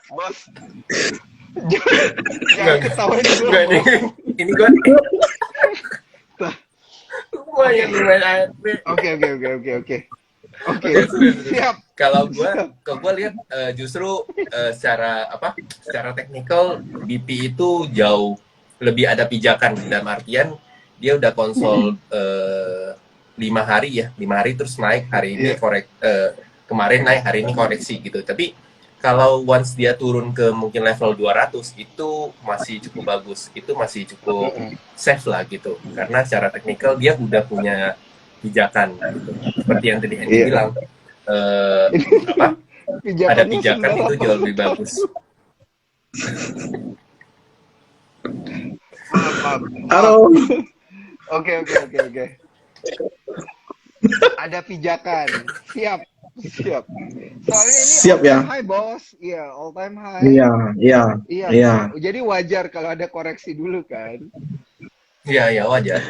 Bos, jangan ketawain gue, Enggak nih. bos. Ini gua yang main ARB. Oke, oke, oke, oke, oke. Oke, Oke, terus. siap, Kalau siap. gua lihat justru secara apa? Secara teknikal BP itu jauh lebih ada pijakan dalam artian dia udah konsol 5 hari ya, 5 hari terus naik hari ini Iya. kemarin naik hari ini koreksi gitu. Tapi kalau once dia turun ke mungkin level 200 itu masih cukup bagus, itu masih cukup safe lah gitu. Karena secara teknikal dia udah punya pijakan gitu. Seperti yang tadi Hendy Iya. bilang, apa ada Pijakannya pijakan sendal itu apa jauh lebih motor? bagus. Maaf, maaf, maaf. Halo. Oke, oke, oke, oke. Ada pijakan. Siap, siap. Soalnya ini all Siap ya. time high, bos. Iya, all time high. Iya, iya, Iya, iya. jadi wajar kalau ada koreksi dulu kan. Iya ya wajar.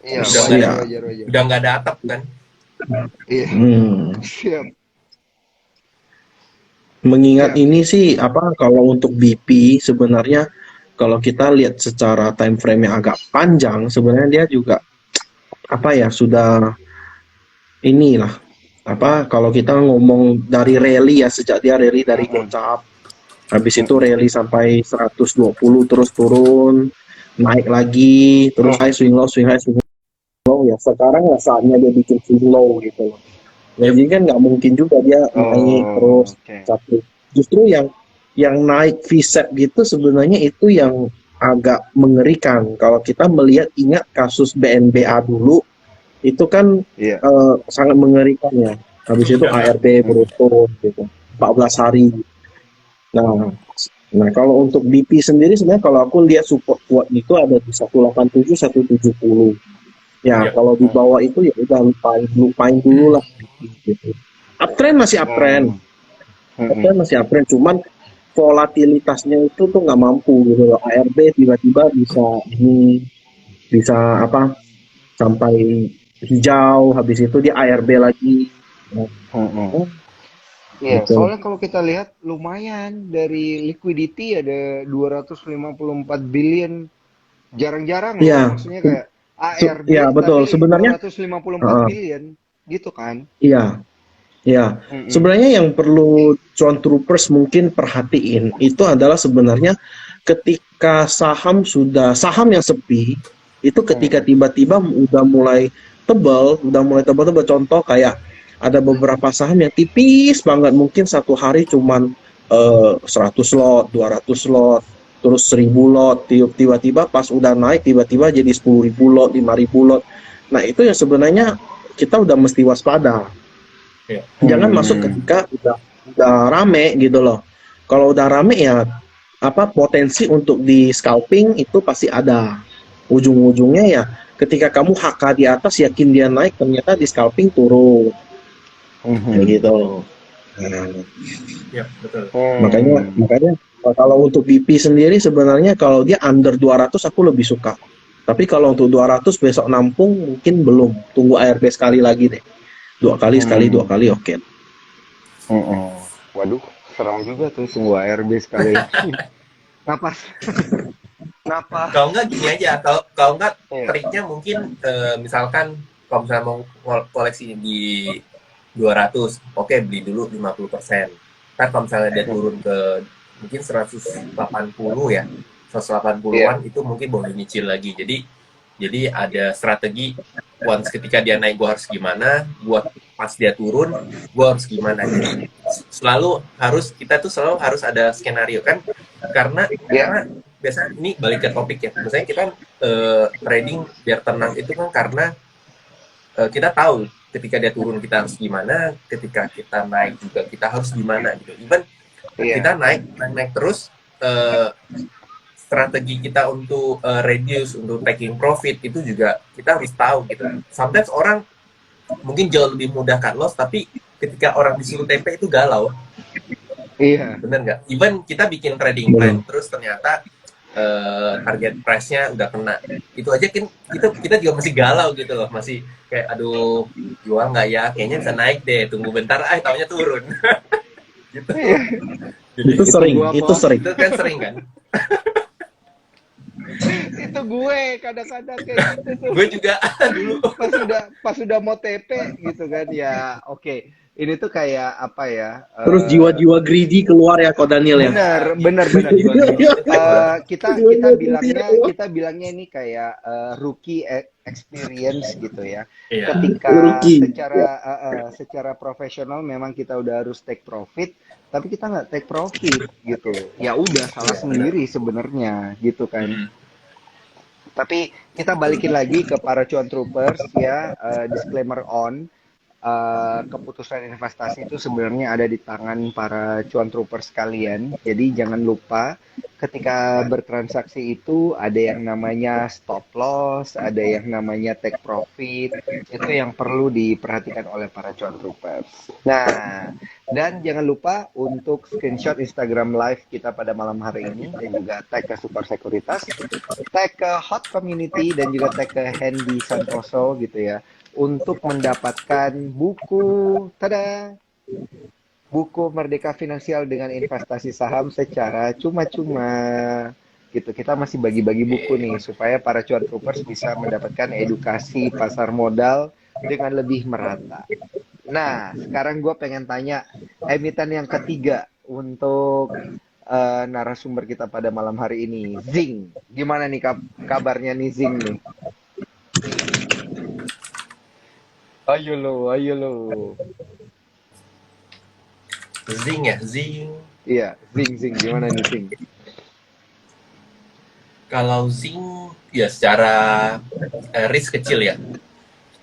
Iya, Udah nggak ada Iya. wajar, wajar, wajar. udah nggak ada atap kan? Iya, siap, Mengingat siap. ini sih apa kalau untuk BP sebenarnya kalau kita lihat secara time frame yang agak panjang sebenarnya dia juga apa ya sudah inilah apa kalau kita ngomong dari rally ya sejak dia rally dari Mm-mm, gocap habis itu mm-mm, rally sampai 120 terus turun naik lagi terus mm. swing high swing low ya sekarang ya saatnya dia bikin swing low gitu loh. Ya, Yep. jadi kan nggak mungkin juga dia naik Oh, terus oke. satu. Justru yang naik V-set gitu sebenarnya itu yang agak mengerikan. Kalau kita melihat ingat kasus BNBA dulu itu kan Iya. sangat mengerikan ya. Habis itu Iya. ARB Mm. beruntun gitu 14 hari. Nah, nah kalau untuk BP sendiri sebenarnya kalau aku lihat support kuat itu ada di 187 170. Ya, Yep. kalau di bawah itu ya udah lupain dulu lah gitu. Uptrend masih uptrend, Mm. Mm-mm. cuman volatilitasnya itu tuh nggak mampu gitu loh. ARB tiba-tiba bisa apa sampai hijau, habis itu dia ARB lagi. Mm-mm. Oh, Iya, gitu. soalnya kalau kita lihat lumayan dari liquidity ada 254 billion. Jarang-jarang loh, Iya, maksudnya kayak ARB ya betul. tapi Sebenarnya 254 uh, billion gitu kan. iya, iya. Mm-mm. Sebenarnya yang perlu cuan troopers mungkin perhatiin itu adalah sebenarnya ketika saham yang sepi itu ketika Mm-mm. tiba-tiba udah mulai tebal-tebal contoh kayak ada beberapa saham yang tipis banget mungkin satu hari cuman 100 lot, 200 lot, terus 1000 lot, tiba-tiba pas udah naik tiba-tiba jadi 10.000 lot, 5.000 lot. Nah, itu yang sebenarnya kita udah mesti waspada. Iya. Jangan masuk Hmm. ketika udah rame gitu loh. Kalau udah rame ya apa potensi untuk di scalping itu pasti ada. Ujung-ujungnya ya ketika kamu HK di atas yakin dia naik ternyata di scalping turun. Kayak Mhm. gitu. Nah, Yep, betul. makanya Hmm. makanya kalau untuk BP sendiri sebenarnya kalau dia under 200 aku lebih suka. Tapi kalau untuk 200 besok nampung mungkin belum. Tunggu ARB sekali lagi deh. Dua Hmm. kali oke. Mm-mm. Waduh, seram juga tuh tunggu ARB sekali lagi. Napas. Napas. Kalau nggak gini aja, kalau nggak Iya. triknya mungkin misalkan kalau misalnya mau koleksi di 200, oke beli dulu 50%. Kan kalau misalnya dia turun ke mungkin 180 ya, 180-an Iya. itu mungkin boleh nyicil lagi. Jadi ada strategi once ketika dia naik gue harus gimana, buat pas dia turun gue harus gimana. Jadi kita tuh selalu harus ada skenario kan, karena Iya. biasanya ini balik ke topik ya. Misalnya kita trading biar tenang itu kan karena kita tahu ketika dia turun kita harus gimana, ketika kita naik juga kita harus gimana gitu. Even kita Iya. naik terus, strategi kita untuk reduce, untuk taking profit itu juga kita harus tahu gitu. Sometimes orang mungkin jauh lebih mudah cut loss, tapi ketika orang disuruh TP itu galau, Iya. bener nggak? Even kita bikin trading plan, terus ternyata target price-nya udah kena, itu aja kan kita juga masih galau gitu loh, masih kayak aduh jual nggak ya, kayaknya bisa naik deh, tunggu bentar, taunya turun gitu. Iya. Jadi Itu sering, gua itu bos, sering. itu kan sering kan. itu gue kadang-kadang kayak gitu tuh. Gue juga dulu. Pas sudah mau TP gitu kan ya, oke. Ini tuh kayak apa ya? Terus jiwa-jiwa greedy keluar ya kok Daniel ya. Bener, Ya, bener, bener. jiwa greedy itu keluar. Kita kita Jiwa-jiwa greedy bilangnya keluar. kita bilangnya ini kayak rookie experience gitu ya. Iya. Ketika Ruki. secara profesional memang kita udah harus take profit, tapi kita nggak take profit gitu. Ya udah salah Iya, benar. sendiri sebenarnya gitu kan. Mm-mm. Tapi kita Betul. balikin lagi ke para cuan troopers ya, disclaimer on. Keputusan investasi itu sebenarnya ada di tangan para cuan troopers sekalian. Jadi jangan lupa ketika bertransaksi itu ada yang namanya stop loss, ada yang namanya take profit. Itu yang perlu diperhatikan oleh para cuan troopers. Nah, dan jangan lupa untuk screenshot Instagram live kita pada malam hari ini dan juga tag ke Super Sekuritas, tag ke Hot Community dan juga tag ke Handy Santoso gitu ya untuk mendapatkan buku, tada, buku Merdeka Finansial dengan Investasi Saham secara cuma-cuma. Gitu. Kita masih bagi-bagi buku nih supaya para cuan troopers bisa mendapatkan edukasi pasar modal dengan lebih merata. Nah, sekarang gue pengen tanya emiten yang ketiga untuk narasumber kita pada malam hari ini, Zing. Gimana nih kabarnya nih Zing nih? Ayo lo, ayo lo. Zing ya, zing. Iya, Zing, gimana nih Zing? Kalau zing ya secara risk kecil ya.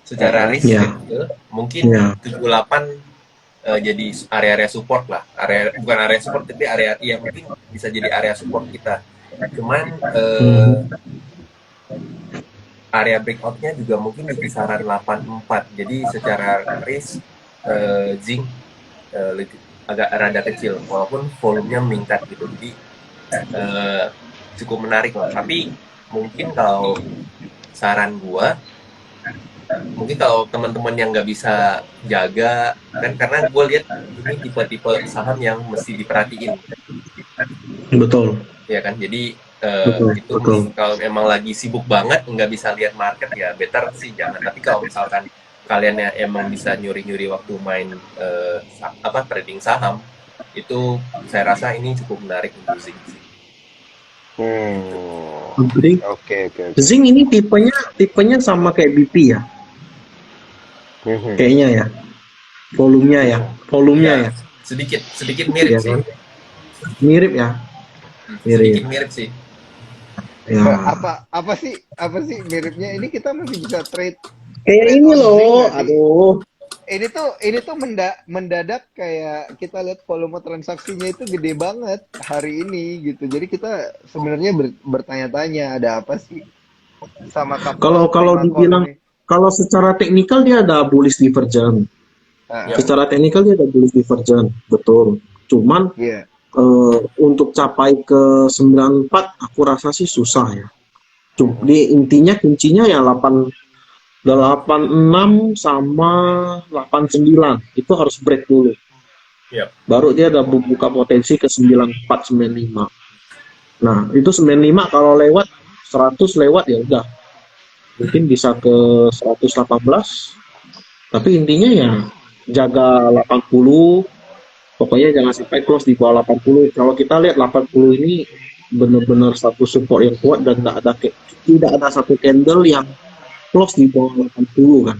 Secara risk Ya, kecil mungkin ya. 78 jadi area-area support lah. Area bukan area support tapi area ya mungkin bisa jadi area support kita. Cuman area breakoutnya juga mungkin di kisaran 84. Jadi secara risk zing agak rada kecil walaupun volumenya meningkat gitu. Jadi cukup menarik lah. Tapi mungkin kalau saran gua mungkin kalau teman-teman yang nggak bisa jaga kan karena gue lihat ini tipe-tipe saham yang mesti diperhatiin Betul. ya kan jadi Betul, itu betul. kalau emang lagi sibuk banget nggak bisa lihat market ya better sih jangan tapi kalau misalkan kalian yang emang bisa nyuri-nyuri waktu main trading saham itu saya rasa ini cukup menarik untuk zing sih. Jadi Oke. Zing ini tipenya sama kayak BP ya. Kayaknya ya. Volumenya ya. Ya, sedikit mirip Iya sih. kan? Mirip ya. Sedikit mirip sih. Ya. Apa sih miripnya? Ini kita masih bisa trade. Kayak Trade ini on loh. Zing nggak sih? Aduh. Ini tuh mendadak kayak kita lihat volume transaksinya itu gede banget hari ini gitu. Jadi kita sebenarnya bertanya-tanya ada apa sih sama Kalau dibilang ini? kalau secara teknikal dia ada bullish divergence. Ah, Secara teknikal dia ada bullish divergence, betul. Cuman iya. untuk capai ke 94 aku rasa sih susah ya. Di intinya kuncinya ya 86 sama 89 itu harus break dulu. Yep. Baru dia ada buka potensi ke 94 95. Nah, itu 95 kalau lewat 100 lewat ya udah. Mungkin bisa ke 118. Tapi intinya ya jaga 80. Pokoknya jangan sampai close di bawah 80. Kalau kita lihat 80 ini benar-benar satu support yang kuat dan tidak ada satu candle yang close di bawah 80 kan.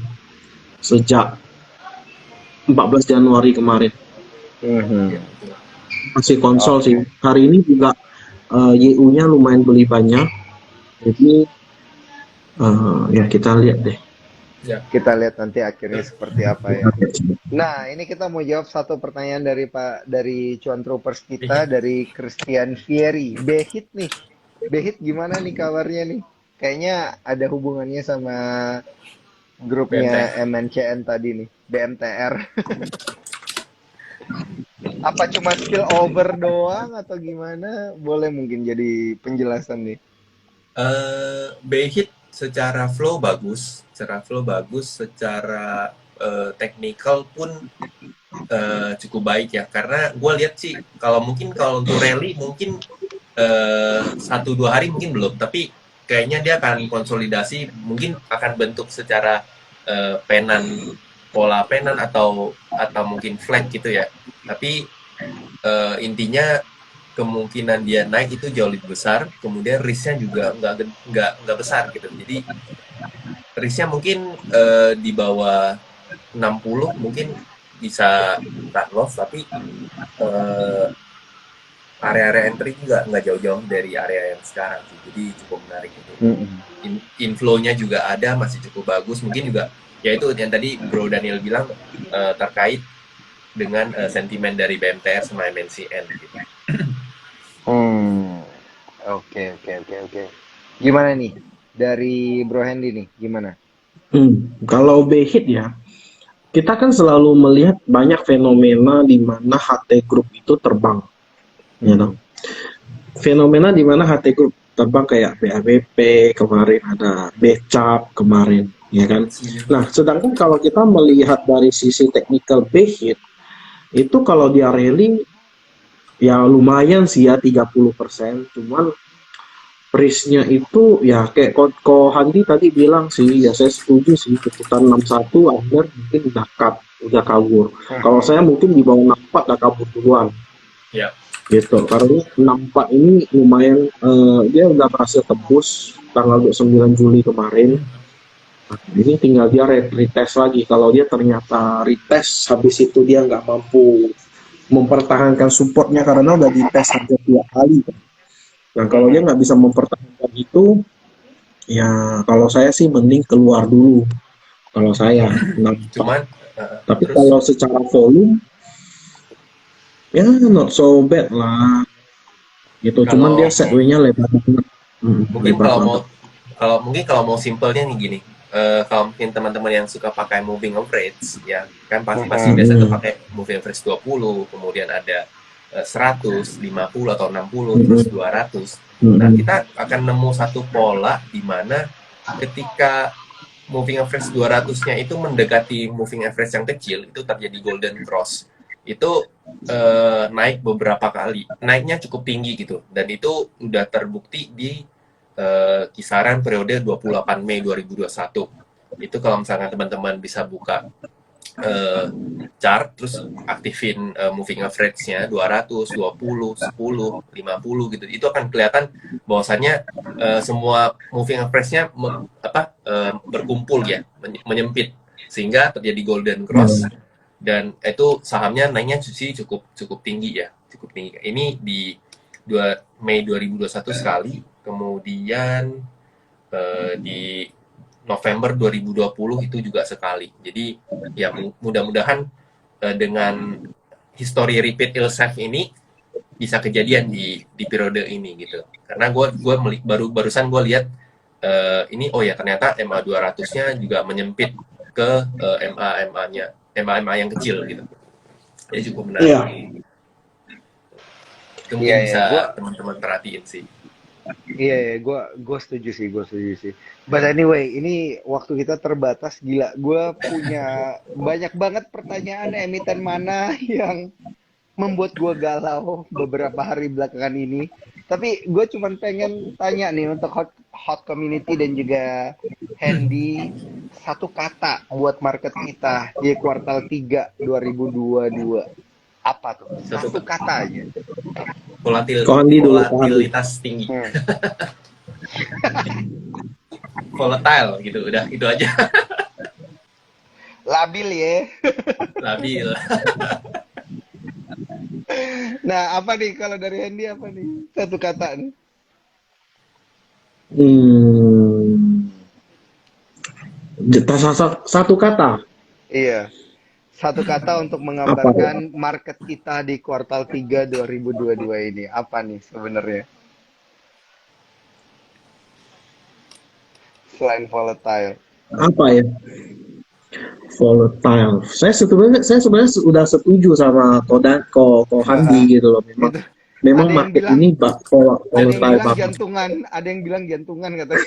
Sejak 14 Januari kemarin. Masih konsol sih. Hari ini juga YU-nya lumayan beli banyak. Jadi ya kita lihat deh. Ya. Kita lihat nanti akhirnya seperti apa ya. Nah, ini kita mau jawab satu pertanyaan dari cuan troopers kita dari Christian Fieri. Behit nih. Behit gimana nih kabarnya nih? Kayaknya ada hubungannya sama grupnya MNCN tadi nih, BMTR. Apa cuma spill over doang atau gimana? Boleh mungkin jadi penjelasan nih. Behit secara flow bagus, secara technical pun cukup baik ya, karena gue lihat sih kalau untuk rally mungkin 1-2 hari mungkin belum, tapi kayaknya dia akan konsolidasi, mungkin akan bentuk secara pola penan atau mungkin flag gitu ya. Tapi intinya kemungkinan dia naik itu jauh lebih besar, kemudian risknya juga nggak besar gitu. Jadi risknya mungkin di bawah 60 mungkin bisa cut loss, tapi area-area entry juga nggak jauh-jauh dari area yang sekarang sih. Jadi cukup menarik itu. Inflow-nya juga ada, masih cukup bagus. Mungkin juga ya itu yang tadi Bro Daniel bilang terkait dengan sentimen dari BMTR sama MNCN gitu. Oke. Gimana nih dari Bro Hendy nih? Gimana? Kalau BHIT ya, kita kan selalu melihat banyak fenomena di mana HT Group itu terbang. Fenomena di mana HT Group terbang kayak BABP, kemarin ada BCAP kemarin, ya kan? Nah, sedangkan kalau kita melihat dari sisi technical BHIT, itu kalau dia rally, ya lumayan sih ya 30%, cuman risknya itu ya kayak Ko Handi tadi bilang sih, ya saya setuju sih, keputusan 61 akhir mungkin udah kabur. Kalau saya mungkin di bawah 64 udah kabur duluan. Ya. Gitu, karena 64 ini lumayan, dia udah berhasil tembus tanggal 29 Juli kemarin. Nah, ini tinggal dia retest lagi. Kalau dia ternyata retest habis itu dia nggak mampu mempertahankan supportnya karena udah dites hampir 2 kali. Nah, kalau dia nggak bisa mempertahankan itu, ya kalau saya sih mending keluar dulu. Kalau saya, tapi terus, kalau secara volume, ya not so bad lah. Gitu. Cuman dia setway-nya lebar banget. Mungkin kalau mau simpelnya nih gini, kalau mungkin teman-teman yang suka pakai moving average, ya kan pasti biasa tuh pakai moving average 20, kemudian ada 100, 50 atau 60, terus 200. Nah, kita akan nemu satu pola di mana ketika moving average 200-nya itu mendekati moving average yang kecil, itu terjadi golden cross. Itu naik beberapa kali, naiknya cukup tinggi gitu, dan itu udah terbukti di kisaran periode 28 Mei 2021. Itu kalau misalnya teman-teman bisa buka chart, terus aktifin moving average-nya 200, 20, 10, 50 gitu. Itu akan kelihatan bahwasannya semua moving average-nya berkumpul ya, menyempit, sehingga terjadi golden cross. Dan itu sahamnya naiknya cukup tinggi ya, cukup tinggi. Ini di Mei 2021 sekali, kemudian di November 2020 itu juga sekali. Jadi ya mudah-mudahan dengan history repeat itself ini bisa kejadian di periode ini gitu. Karena barusan gue lihat ini ternyata MA 200-nya juga menyempit ke MA yang kecil gitu. Jadi cukup menarik. Iya. Itu mungkin bisa teman-teman perhatiin sih. Iya, gue setuju sih. But anyway, ini waktu kita terbatas, gila. Gue punya banyak banget pertanyaan emiten mana yang membuat gue galau beberapa hari belakangan ini. Tapi gue cuma pengen tanya nih untuk hot community dan juga Hendy, satu kata buat market kita di kuartal 3 2022. Apa tuh? Satu kata aja. Volatilitas tinggi. Volatile gitu, udah itu aja. Labil ya. Labil. Nah, apa nih kalau dari Hendy, apa nih? Satu kata nih. Satu kata. Iya. Satu kata untuk menggambarkan market kita di kuartal 3 2022 ini. Apa nih sebenarnya? Selain volatile. Apa ya? Volatile. Saya sebenarnya sudah setuju sama Ko Handi gitu loh. Memang market ini volatile banget. Ada yang bilang jantungan katanya.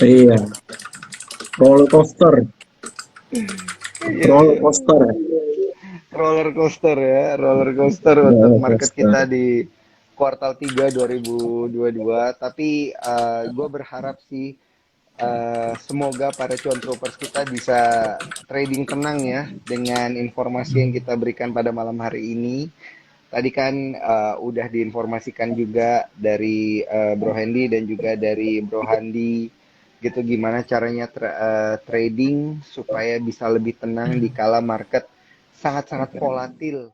Iya. Roller coaster. Iya, Roller iya. coaster ya. Roller coaster untuk Roller market coaster. kita di kuartal 3 2022. Tapi gue berharap sih semoga para cuan troopers kita bisa trading tenang ya dengan informasi yang kita berikan pada malam hari ini. Tadi kan udah diinformasikan juga dari Bro Hendy dan juga dari Bro Handi gitu gimana caranya trading supaya bisa lebih tenang di kala market sangat-sangat volatil.